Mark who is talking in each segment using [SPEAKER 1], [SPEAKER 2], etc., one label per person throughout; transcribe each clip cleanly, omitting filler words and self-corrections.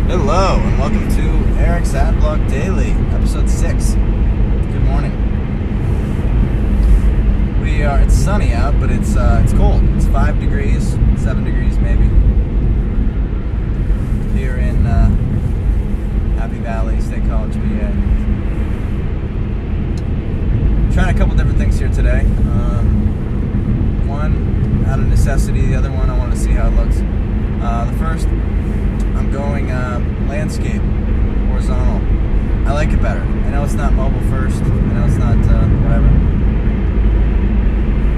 [SPEAKER 1] Hello, and welcome to Eric's Adblock Daily, episode 6. Good morning. It's sunny out, but it's cold. It's 5 degrees, 7 degrees maybe, here in Happy Valley State College, PA. Trying a couple different things here today. One, out of necessity. The other one, I wanted to see how it looks. The first, I'm going landscape, horizontal. I like it better. I know it's not mobile first. I know it's not whatever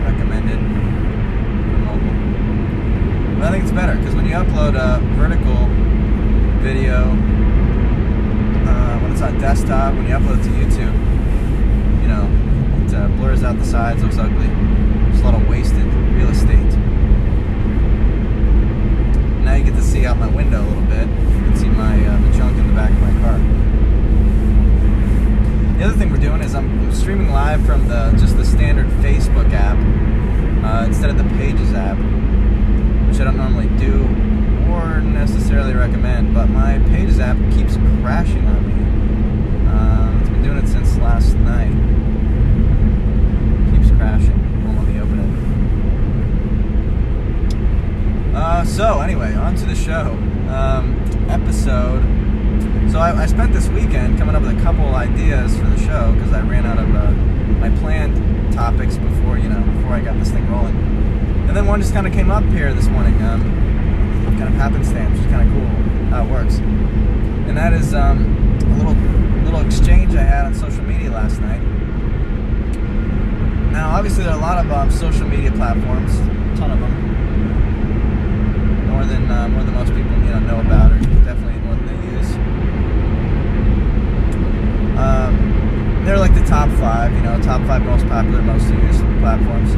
[SPEAKER 1] recommended for mobile. But I think it's better because when you upload a vertical video, when it's on desktop, when you upload it to YouTube, it blurs out the sides, looks ugly. There's a lot of wasted real estate. Now you get to see out my window a little bit. You can see my the junk in the back of my car. The other thing we're doing is I'm streaming live from just the standard Facebook app instead of the Pages app, which I don't normally do or necessarily recommend. But my Pages app keeps crashing on me. It's been doing it since last night. Keeps crashing. Won't let me open it. So anyway, on to the show. Episode. So I spent this weekend coming up with a couple ideas for the show because I ran out of my planned topics before I got this thing rolling. And then one just kind of came up here this morning, kind of happenstance, which is kind of cool how it works. And that is a little exchange I had on social media last night. Now, obviously, there are a lot of social media platforms, a ton of them. More than most people know about, or definitely more than they use. They're like the top 5, top 5 most popular, most used platforms.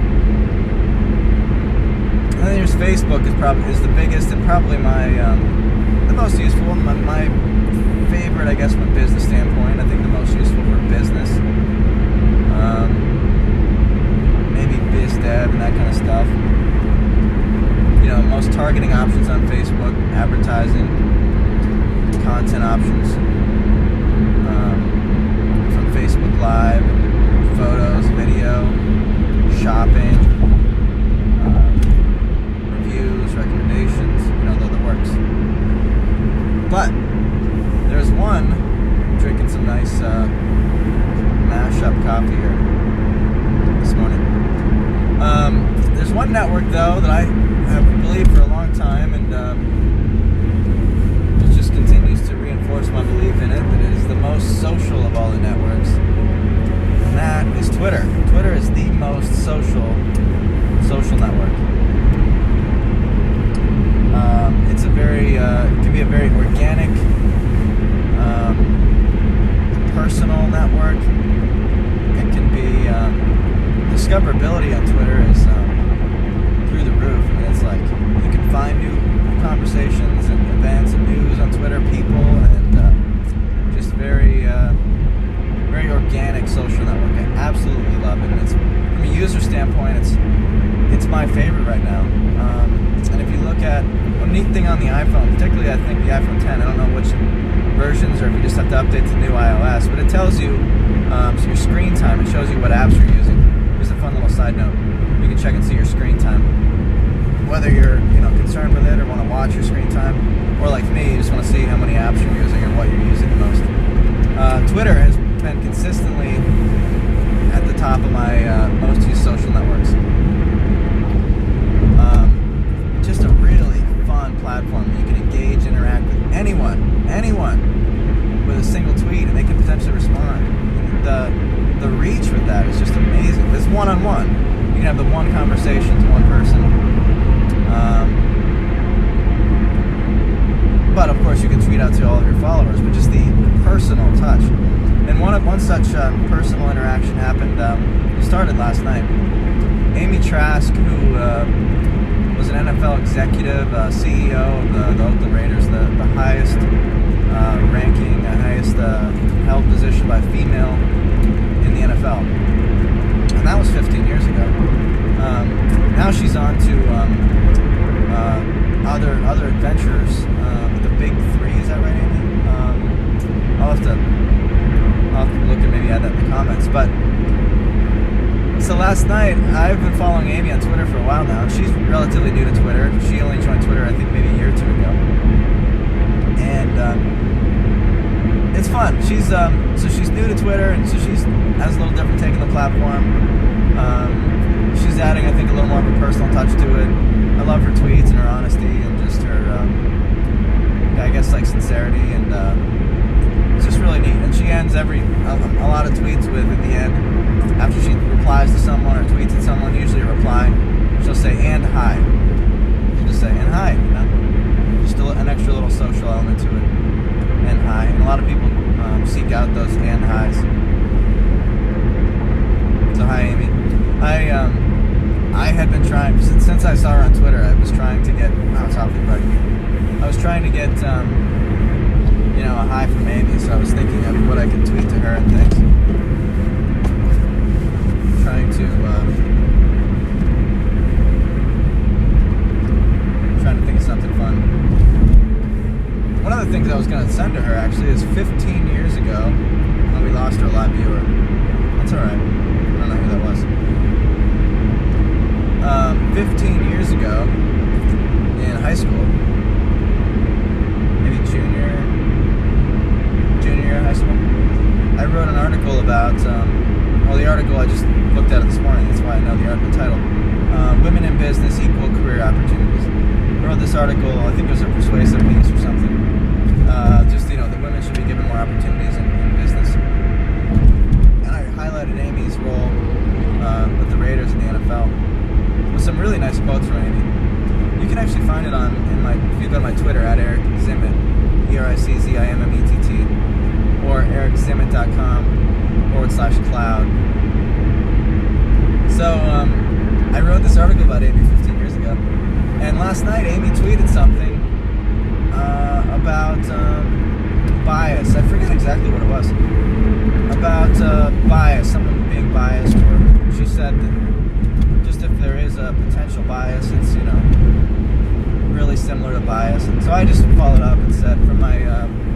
[SPEAKER 1] And then there's Facebook is the biggest and probably the most useful, and my favorite, I guess, from a business standpoint. I think the most useful for business. Maybe biz dev and that kind of stuff. Most targeting options on Facebook, advertising, content options from Facebook Live, photos, video, shopping, reviews, recommendations, the works. But there's one, I'm drinking some nice mash-up coffee here this morning. There's one network, though, that I have believed for a long time, and it just continues to reinforce my belief in it, that it is the most social of all the networks, and that is Twitter. Twitter is the most social network. It's it can be a very organic, personal network. It can be, discoverability on Twitter is through the roof. I mean, it's like you can find new conversations and events and news on Twitter, people, and just very organic social network. I absolutely love it. And it's, from a user standpoint, it's my favorite right now. And if you look at one neat thing on the iPhone, particularly I think the iPhone 10, I don't know which versions, or if you just have to update to new iOS, but it tells you so your screen time. It shows you what apps you're using. Just a fun little side note. You can check and see your screen time, whether you're concerned with it or want to watch your screen time, or like me, you just want to see how many apps you're using or what you're using the most. Twitter has been consistently at the top of my most used social networks. Just a really fun platform. You can engage, interact with anyone with a single tweet, and they can potentially respond. The reach with that is just amazing. It's one-on-one. You can have the one conversation to one person. But of course, you can tweet out to all of your followers. But just the personal touch. And one such personal interaction happened. Started last night. Amy Trask, who was an NFL executive, CEO of the Oakland Raiders, the highest ranking, highest held position by female in the NFL. And that was 15 years ago. Now she's on to other adventures. The Big Three, is that right, Amy? night, I've been following Amy on Twitter for a while now. She's relatively new to Twitter. She only joined Twitter, I think, maybe a year or two ago. And it's fun. She's so she's new to Twitter, and so she's has a little different take on the platform. She's adding, I think, a little more of a personal touch to it. I love her tweets and her honesty and just her, I guess, like sincerity, and it's just really neat. And she ends a lot of tweets with, at the end, after she replies to someone or tweets at someone, usually a reply, she'll say, "and hi." She'll just say, "and hi," you know? Just an extra little social element to it. And hi. And a lot of people seek out those and highs. So hi, Amy. I had been trying, since I saw her on Twitter, I was trying to get, I was talking about you. I was trying to get, a hi from Amy, so I was thinking of what I could tweet to her and things. Trying to think of something fun. One of the things I was going to send to her, actually, is 15 years ago, when we lost our live viewer. That's alright. I don't know who that was. 15 years ago, in high school, maybe junior year of high school, I wrote an article about, the article I just looked at it this morning, that's why I know the article title, Women in Business Equal Career Opportunities. I wrote this article, I think it was a persuasive piece or something, that women should be given more opportunities in business. And I highlighted Amy's role with the Raiders in the NFL. With some really nice quotes from Amy. You can actually find it if you go to my Twitter at Eric Zimmett, ERICZIMMETT, or ericzimmett.com/cloud. So I wrote this article about Amy 15 years ago, and last night Amy tweeted something about bias. I forget exactly what it was. About bias, someone being biased, or she said that just if there is a potential bias, it's, really similar to bias. And so I just followed up and said, from my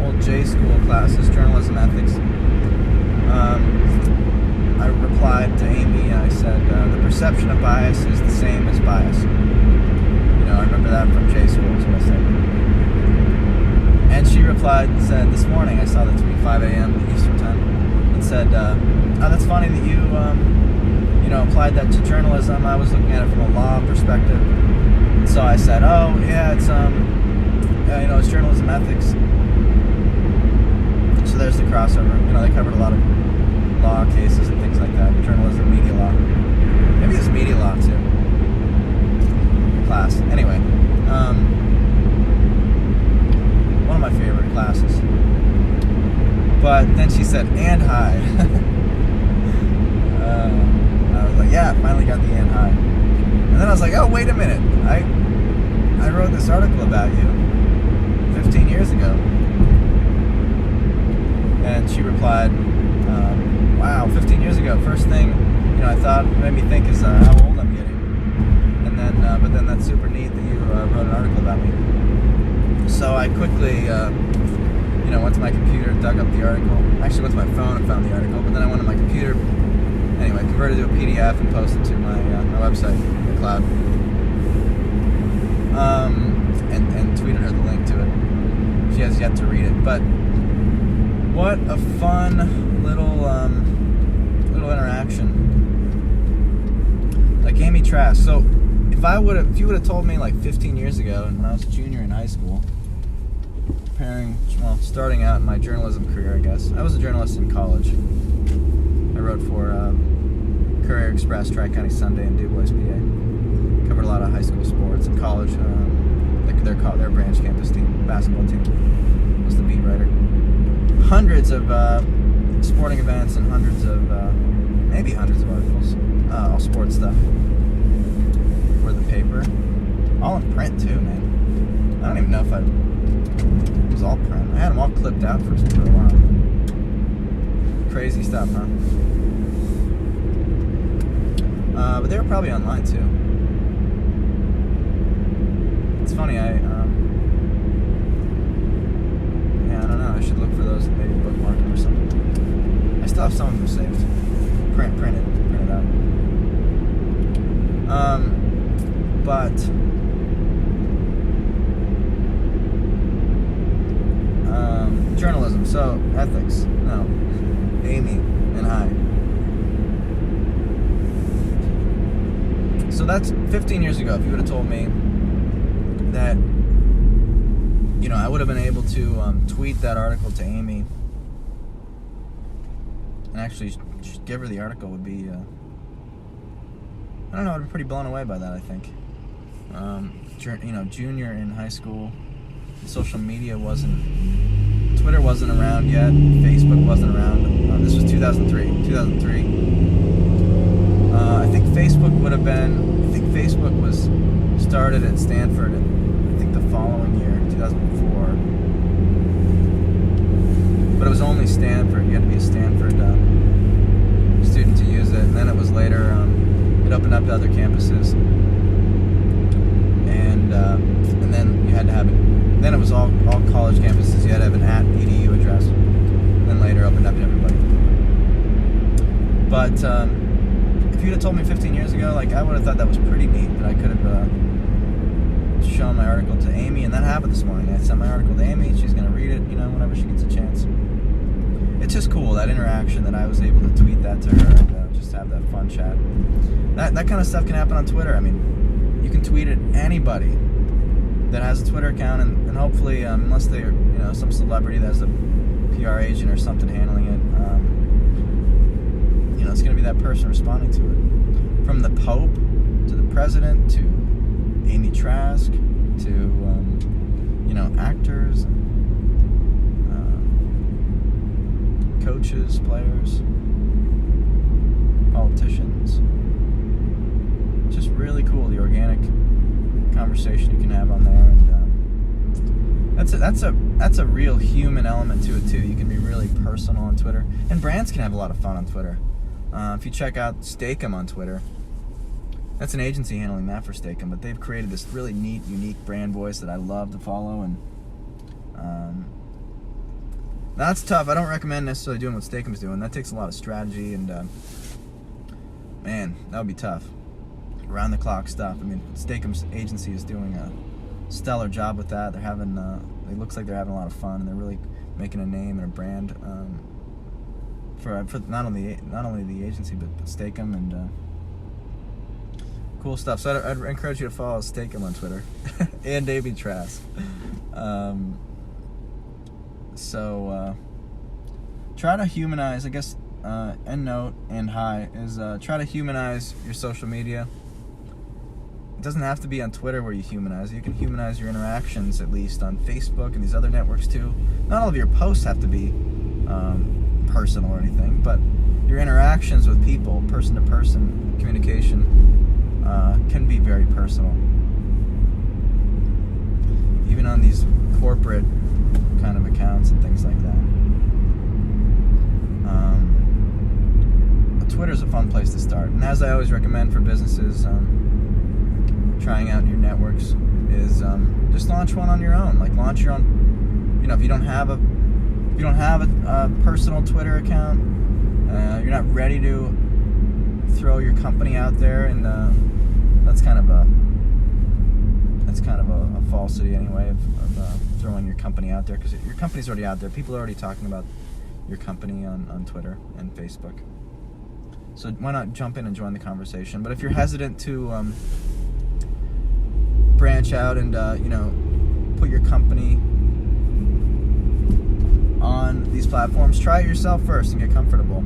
[SPEAKER 1] old J school classes, journalism ethics, I replied to Amy, I said, the perception of bias is the same as bias. I remember that from J school, is what I said. And she replied and said, this morning, I saw the tweet, 5 a.m. Eastern time, and said, that's funny that you applied that to journalism. I was looking at it from a law perspective. And so I said, oh, yeah, it's, it's journalism ethics. So there's the crossover. They covered a lot of law cases and things like that. Journalism, media law. Maybe it's media law, too. Class. Anyway, one of my favorite classes. But then she said, and hi. I was like, yeah, finally got the and hi. And then I was like, oh, wait a minute. I wrote this article about you 15 years ago. And she replied, wow, 15 years ago. First thing, I thought made me think is how old I'm getting. And then, but then that's super neat that you wrote an article about me. So I quickly, went to my computer, dug up the article. Actually went to my phone and found the article, but then I went to my computer. Anyway, converted to a PDF and posted to my website, the cloud. And tweeted her the link to it. She has yet to read it, but what a fun little interaction. Like Amy Trask. So if you would have told me like 15 years ago, and when I was a junior in high school, starting out in my journalism career, I guess. I was a journalist in college. I wrote for Courier Express, Tri-County Sunday in DuBois, PA. Covered a lot of high school sports and college. Their branch campus team, basketball team. Was the beat writer. Hundreds of sporting events and maybe hundreds of articles, all sports stuff for the paper. All in print too, man. I don't even know if it was all print. I had them all clipped out for a while. Crazy stuff, huh? But they were probably online too. It's funny, I don't know, I should look for those and maybe bookmark them or something. I still have some of them saved. Printed out. But journalism, so ethics, no. Amy and I. So that's 15 years ago. If you would have told me that, I would have been able to tweet that article to Amy and actually give her the article, would be, I don't know, I'd be pretty blown away by that, I think. Junior in high school, social media Twitter wasn't around yet, Facebook wasn't around. This was 2003. I think Facebook was started at Stanford, I think the following year, 2004. But it was only Stanford. You had to be a Stanford student to use it. And then it was later, it opened up to other campuses. And then you had to have it. Then it was all college campuses. You had to have an @edu address. And then later opened up to everybody. But if you'd have told me 15 years ago, I would have thought that was pretty neat, that I could have shown my article to Amy, and that happened this morning. I sent my article to Amy, and she's going to read it, whenever she gets a chance. It's just cool, that interaction, that I was able to tweet that to her and just have that fun chat. That kind of stuff can happen on Twitter. I mean, you can tweet at anybody that has a Twitter account, and hopefully, unless they're some celebrity that has a PR agent or something handling it, it's going to be that person responding to it. From the Pope to the President to Amy Trask to actors, coaches, players, politicians. Just really cool, the organic conversation you can have on there, and that's a real human element to it too. You can be really personal on Twitter, and brands can have a lot of fun on Twitter. If you check out Steakum on Twitter, that's an agency handling that for Steakum, but they've created this really neat, unique brand voice that I love to follow, and that's tough. I don't recommend necessarily doing what Steakum's doing. That takes a lot of strategy, and man, that would be tough. Around the clock stuff. I mean, Steakum's agency is doing a stellar job with that. They're having, it looks like they're having a lot of fun, and they're really making a name and a brand for not only the agency, but Steakum, and cool stuff. So I'd encourage you to follow Steakum on Twitter and Amy Trask. Try to humanize, I guess. End note and hi is try to humanize your social media. It doesn't have to be on Twitter where you humanize. You can humanize your interactions, at least on Facebook and these other networks too. Not all of your posts have to be personal or anything, but your interactions with people, person-to-person communication, can be very personal. Even on these corporate kind of accounts and things like that. Twitter's a fun place to start, and as I always recommend for businesses trying out new networks is just launch one on your own. Launch your own. If you don't have a personal Twitter account, you're not ready to throw your company out there, and that's kind of a falsity anyway of throwing your company out there, because your company's already out there. People are already talking about your company on Twitter and Facebook. So why not jump in and join the conversation? But if you're hesitant to branch out and put your company on these platforms, try it yourself first and get comfortable.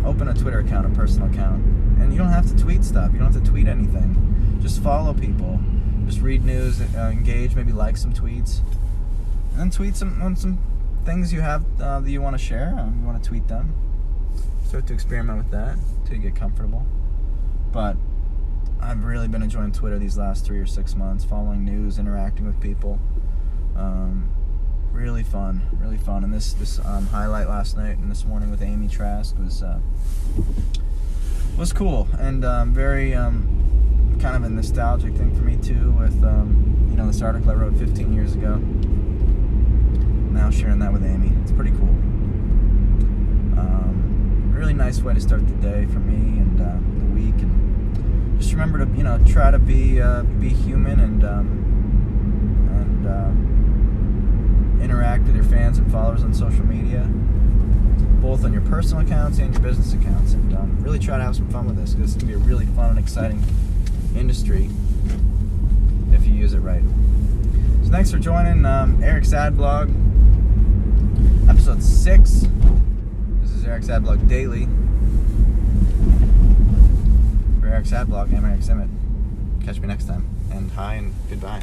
[SPEAKER 1] Open a Twitter account, a personal account, and you don't have to tweet stuff. You don't have to tweet anything. Just follow people. Just read news, engage, maybe like some tweets, and then tweet some things you have that you want to share. You want to tweet them. Start to experiment with that until you get comfortable. But I've really been enjoying Twitter these last 3 or 6 months, following news, interacting with people. Really fun. And this highlight last night and this morning with Amy Trask was cool, and very kind of a nostalgic thing for me too, with this article I wrote 15 years ago. Now sharing that with Amy, it's pretty cool. Really nice way to start the day for me and the week, and just remember to, try to be human and interact with your fans and followers on social media, both on your personal accounts and your business accounts, and really try to have some fun with this, because it's going to be a really fun and exciting industry if you use it right. So thanks for joining Eric's Ad Blog, episode 6. This is Eric's Ad Blog Daily. For Eric's Ad Blog, I'm Eric Zimmett. Catch me next time, and hi and goodbye.